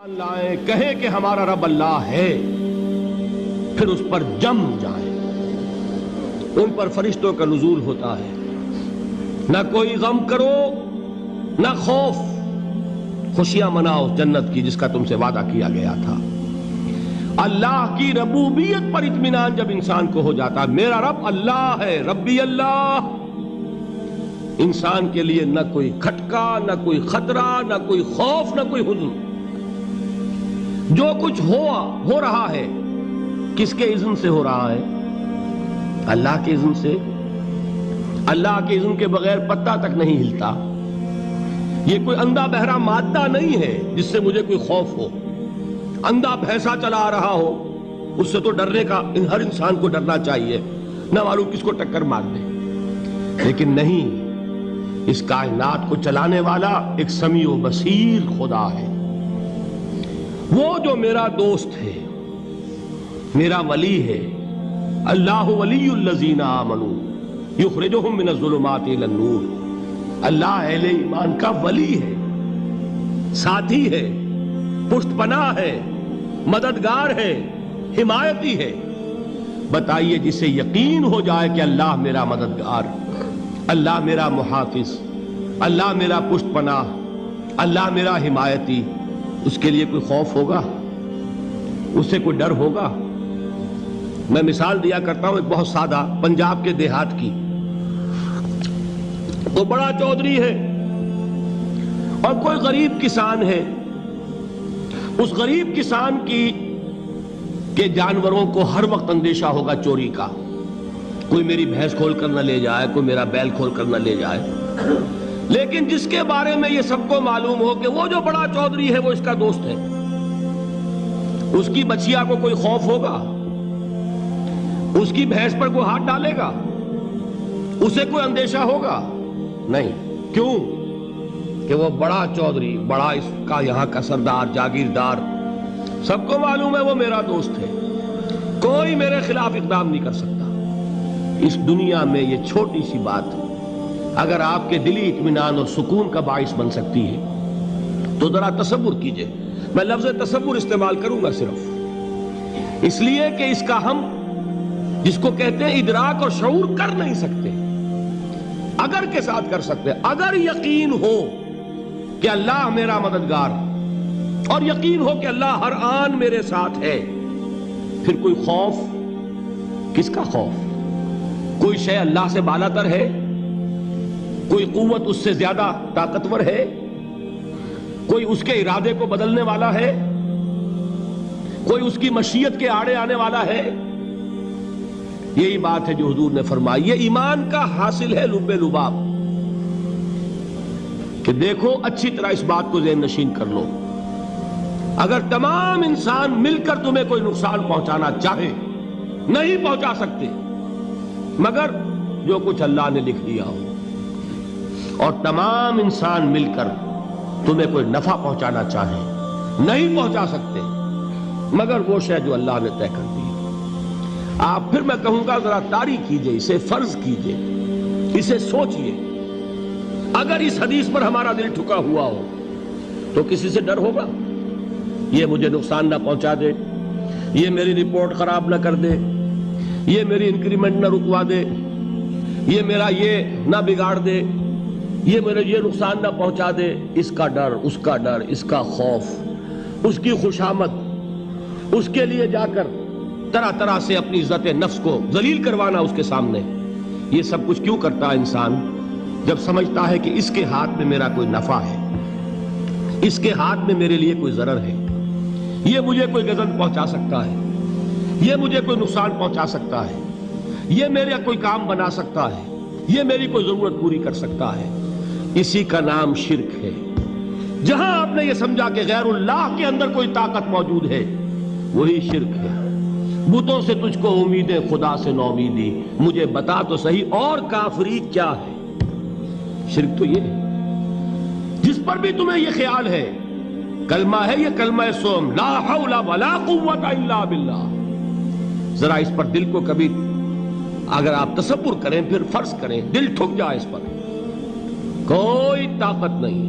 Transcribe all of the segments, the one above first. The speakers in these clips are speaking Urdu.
لائیں کہیں کہ ہمارا رب اللہ ہے، پھر اس پر جم جائیں۔ ان پر فرشتوں کا نزول ہوتا ہے، نہ کوئی غم کرو نہ خوف، خوشیاں مناؤ جنت کی جس کا تم سے وعدہ کیا گیا تھا۔ اللہ کی ربوبیت پر اطمینان جب انسان کو ہو جاتا، میرا رب اللہ ہے، ربی اللہ، انسان کے لیے نہ کوئی کھٹکا، نہ کوئی خطرہ، نہ کوئی خوف، نہ کوئی حزن۔ جو کچھ ہو رہا ہے کس کے اذن سے ہو رہا ہے؟ اللہ کے اذن سے۔ اللہ کے اذن کے بغیر پتہ تک نہیں ہلتا۔ یہ کوئی اندھا بہرا مادہ نہیں ہے جس سے مجھے کوئی خوف ہو۔ اندھا بھینسا چلا آ رہا ہو اس سے تو ڈرنے کا ہر انسان کو ڈرنا چاہیے، نہ معلوم کس کو ٹکر مار دے۔ لیکن نہیں، اس کائنات کو چلانے والا ایک سمیع و بصیر خدا ہے، وہ جو میرا دوست ہے، میرا ولی ہے۔ اللہ ولی الذین آمنوا یخرجہم من الظلمات الی النور۔ اللہ اہل ایمان کا ولی ہے، ساتھی ہے، پشت پناہ ہے، مددگار ہے، حمایتی ہے۔ بتائیے جسے یقین ہو جائے کہ اللہ میرا مددگار، اللہ میرا محافظ، اللہ میرا پشت پناہ، اللہ میرا حمایتی، اس کے لیے کوئی خوف ہوگا؟ اس سے کوئی ڈر ہوگا؟ میں مثال دیا کرتا ہوں ایک بہت سادہ، پنجاب کے دیہات کی۔ وہ بڑا چودھری ہے اور کوئی غریب کسان ہے۔ اس غریب کسان کے جانوروں کو ہر وقت اندیشہ ہوگا چوری کا، کوئی میری بھینس کھول کر نہ لے جائے، کوئی میرا بیل کھول کر نہ لے جائے۔ لیکن جس کے بارے میں یہ سب کو معلوم ہو کہ وہ جو بڑا چودھری ہے وہ اس کا دوست ہے، اس کی بچیا کو کوئی خوف ہوگا؟ اس کی بھینس پر کوئی ہاتھ ڈالے گا؟ اسے کوئی اندیشہ ہوگا؟ نہیں۔ کیوں؟ کہ وہ بڑا چودھری، بڑا اس کا یہاں کا سردار، جاگیردار، سب کو معلوم ہے وہ میرا دوست ہے، کوئی میرے خلاف اقدام نہیں کر سکتا۔ اس دنیا میں یہ چھوٹی سی بات اگر آپ کے دلی اطمینان اور سکون کا باعث بن سکتی ہے تو ذرا تصور کیجئے۔ میں لفظ تصور استعمال کروں گا صرف اس لیے کہ اس کا ہم جس کو کہتے ہیں ادراک اور شعور کر نہیں سکتے، اگر کے ساتھ کر سکتے۔ اگر یقین ہو کہ اللہ میرا مددگار اور یقین ہو کہ اللہ ہر آن میرے ساتھ ہے، پھر کوئی خوف؟ کس کا خوف؟ کوئی شے اللہ سے بالاتر ہے؟ کوئی قوت اس سے زیادہ طاقتور ہے؟ کوئی اس کے ارادے کو بدلنے والا ہے؟ کوئی اس کی مشیت کے آڑے آنے والا ہے؟ یہی بات ہے جو حضور نے فرمائی۔ یہ ایمان کا حاصل ہے لب لباب، کہ دیکھو اچھی طرح اس بات کو ذہن نشین کر لو، اگر تمام انسان مل کر تمہیں کوئی نقصان پہنچانا چاہے نہیں پہنچا سکتے، مگر جو کچھ اللہ نے لکھ دیا ہو، اور تمام انسان مل کر تمہیں کوئی نفع پہنچانا چاہے نہیں پہنچا سکتے، مگر وہ شے جو اللہ نے طے کر دی۔ آپ پھر میں کہوں گا ذرا طاری کیجئے، اسے فرض کیجئے، اسے سوچئے۔ اگر اس حدیث پر ہمارا دل ٹھکا ہوا ہو تو کسی سے ڈر ہوگا؟ یہ مجھے نقصان نہ پہنچا دے، یہ میری رپورٹ خراب نہ کر دے، یہ میری انکریمنٹ نہ رکوا دے، یہ میرا یہ نہ بگاڑ دے، یہ میرے یہ نقصان نہ پہنچا دے۔ اس کا ڈر، اس کا ڈر، اس کا خوف، اس کی خوشامد، اس کے لیے جا کر طرح طرح سے اپنی عزت نفس کو ذلیل کروانا اس کے سامنے، یہ سب کچھ کیوں کرتا ہے انسان؟ جب سمجھتا ہے کہ اس کے ہاتھ میں میرا کوئی نفع ہے، اس کے ہاتھ میں میرے لیے کوئی ضرر ہے، یہ مجھے کوئی غضب پہنچا سکتا ہے، یہ مجھے کوئی نقصان پہنچا سکتا ہے، یہ میرا کوئی کام بنا سکتا ہے، یہ میری کوئی ضرورت پوری کر سکتا ہے، اسی کا نام شرک ہے۔ جہاں آپ نے یہ سمجھا کہ غیر اللہ کے اندر کوئی طاقت موجود ہے، وہی شرک ہے۔ بتوں سے تجھ کو امیدیں، خدا سے نو امیدی، مجھے بتا تو صحیح اور کافری کیا ہے؟ شرک تو یہ ہے جس پر بھی تمہیں یہ خیال ہے، کلمہ ہے یہ کلمہ سوم، لا حول ولا قوت الا باللہ، ذرا اس پر دل کو کبھی اگر آپ تصور کریں، پھر فرض کریں، دل ٹھک جائے اس پر، کوئی طاقت نہیں۔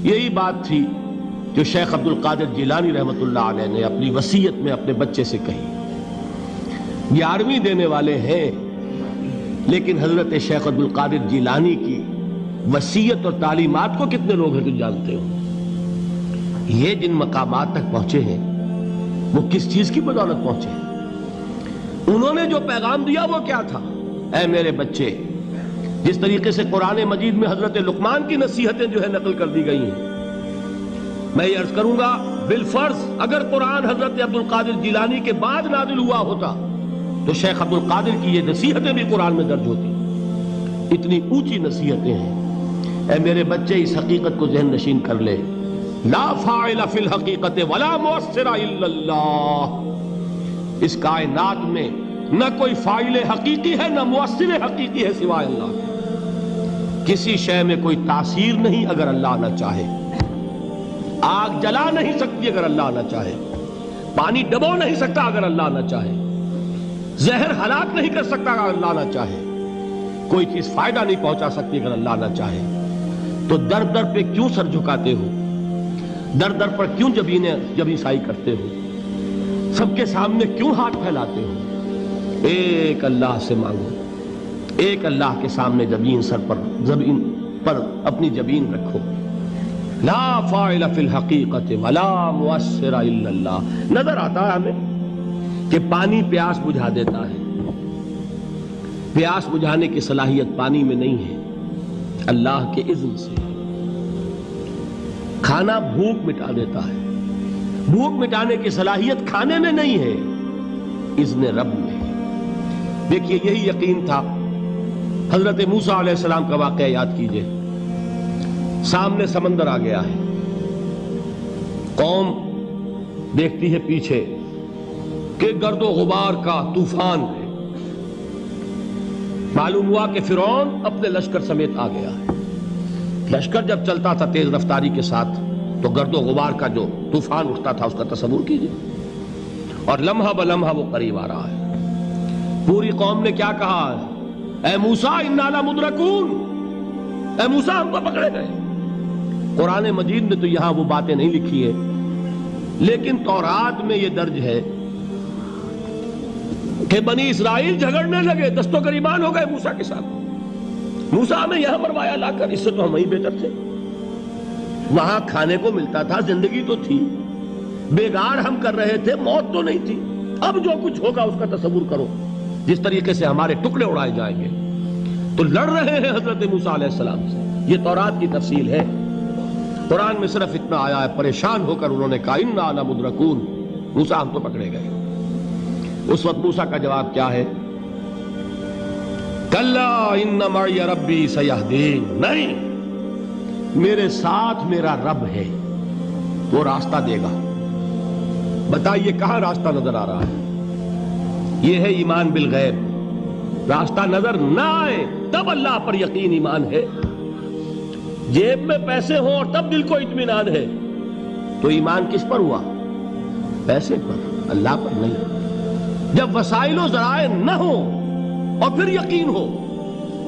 یہی بات تھی جو شیخ عبد القادر جیلانی رحمۃ اللہ علیہ نے اپنی وصیت میں اپنے بچے سے کہی. 11ویں دینے والے ہیں، لیکن حضرت شیخ عبد القادر جیلانی کی وصیت اور تعلیمات کو کتنے لوگ ہیں تم جانتے ہو؟ یہ جن مقامات تک پہنچے ہیں وہ کس چیز کی بدولت پہنچے ہیں؟ انہوں نے جو پیغام دیا وہ کیا تھا؟ اے میرے بچے، جس طریقے سے قرآن مجید میں حضرت لقمان کی نصیحتیں جو ہے نقل کر دی گئی ہیں، میں یہ عرض کروں گا بالفرض اگر قرآن حضرت عبد القادر جیلانی کے بعد نازل ہوا ہوتا تو شیخ عبد القادر کی یہ نصیحتیں بھی قرآن میں درج ہوتی. اتنی اونچی نصیحتیں ہیں. اے میرے بچے، اس حقیقت کو ذہن نشین کر لے، لا فاعل فی الحقیقت ولا مؤثر الا اللہ. اس کائنات میں نہ کوئی فاعل حقیقی ہے نہ مؤثر حقیقی ہے سوائے اللہ کے. کسی شے میں کوئی تاثیر نہیں اگر اللہ نہ چاہے. آگ جلا نہیں سکتی اگر اللہ نہ چاہے. پانی ڈبو نہیں سکتا اگر اللہ نہ چاہے. زہر ہلاک نہیں کر سکتا اگر اللہ نہ چاہے. کوئی چیز فائدہ نہیں پہنچا سکتی اگر اللہ نہ چاہے. تو در در پہ کیوں سر جھکاتے ہو؟ در در پر کیوں جبیں سائی کرتے ہو؟ سب کے سامنے کیوں ہاتھ پھیلاتے ہو؟ ایک اللہ سے مانگو. ایک اللہ کے سامنے زمین پر اپنی جبین رکھو. لا فاعل فی الحقیقت ولا مؤثر الا اللہ. نظر آتا ہے ہمیں کہ پانی پیاس بجھا دیتا ہے. پیاس بجھانے کی صلاحیت پانی میں نہیں ہے، اللہ کے اذن سے. کھانا بھوک مٹا دیتا ہے. بھوک مٹانے کی صلاحیت کھانے میں نہیں ہے، اذن رب میں. دیکھیے یہی یقین تھا. حضرت موسیٰ علیہ السلام کا واقعہ یاد کیجئے. سامنے سمندر آ گیا ہے. قوم دیکھتی ہے پیچھے کہ گرد و غبار کا طوفان ہے. معلوم ہوا کہ فرعون اپنے لشکر سمیت آ گیا ہے. لشکر جب چلتا تھا تیز رفتاری کے ساتھ تو گرد و غبار کا جو طوفان اٹھتا تھا اس کا تصور کیجئے. اور لمحہ بلمحہ وہ قریب آ رہا ہے. پوری قوم نے کیا کہا؟ اے موسیٰ انا لمدرکون. اے موسیٰ ہم کو پکڑے گئے. قرآن مجید نے تو یہاں وہ باتیں نہیں لکھی ہے، لیکن تورات میں یہ درج ہے کہ بنی اسرائیل جھگڑنے لگے، دست و گریبان ہو گئے موسیٰ کے ساتھ. موسیٰ ہمیں یہاں مروایا لا کر، اس سے تو ہم ہی بہتر تھے. وہاں کھانے کو ملتا تھا، زندگی تو تھی، بیگار ہم کر رہے تھے، موت تو نہیں تھی. اب جو کچھ ہوگا اس کا تصور کرو، جس طریقے سے ہمارے ٹکڑے اڑائے جائیں گے. تو لڑ رہے ہیں حضرت موسیٰ علیہ السلام سے. یہ تورات کی تفصیل ہے. قرآن میں صرف اتنا آیا ہے، پریشان ہو کر انہوں نے کہا انا لمدرکون. موسیٰ ہم تو پکڑے گئے. اس وقت موسیٰ کا جواب کیا ہے؟ کلا ان معی ربی سیہدین. نہیں، میرے ساتھ میرا رب ہے، وہ راستہ دے گا. بتائیے کہاں راستہ نظر آ رہا ہے؟ یہ ہے ایمان بالغیب. راستہ نظر نہ آئے تب اللہ پر یقین ایمان ہے. جیب میں پیسے ہوں اور تب دل کو اطمینان ہے تو ایمان کس پر ہوا؟ پیسے پر، اللہ پر نہیں. جب وسائل و ذرائع نہ ہو اور پھر یقین ہو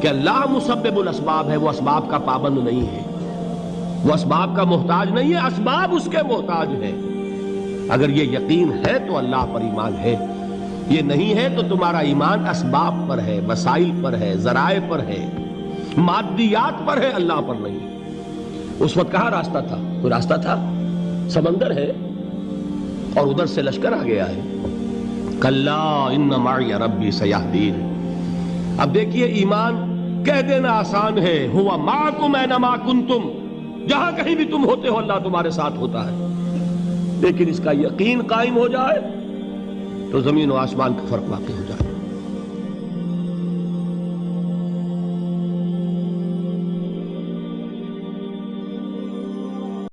کہ اللہ مسبب الاسباب ہے، وہ اسباب کا پابند نہیں ہے، وہ اسباب کا محتاج نہیں ہے، اسباب اس کے محتاج ہیں. اگر یہ یقین ہے تو اللہ پر ایمان ہے. یہ نہیں ہے تو تمہارا ایمان اسباب پر ہے، وسائل پر ہے، ذرائع پر ہے، مادیات پر ہے، اللہ پر نہیں. اس وقت کہاں راستہ تھا؟ کوئی راستہ تھا؟ سمندر ہے اور ادھر سے لشکر آ گیا ہے. کلا ان معی ربی سیہدین. اب دیکھیے ایمان کہہ دینا آسان ہے، ہوا معکم اینما کنتم. جہاں کہیں بھی تم ہوتے ہو اللہ تمہارے ساتھ ہوتا ہے. لیکن اس کا یقین قائم ہو جائے تو زمین و آسمان کا فرق واقع ہو جائے.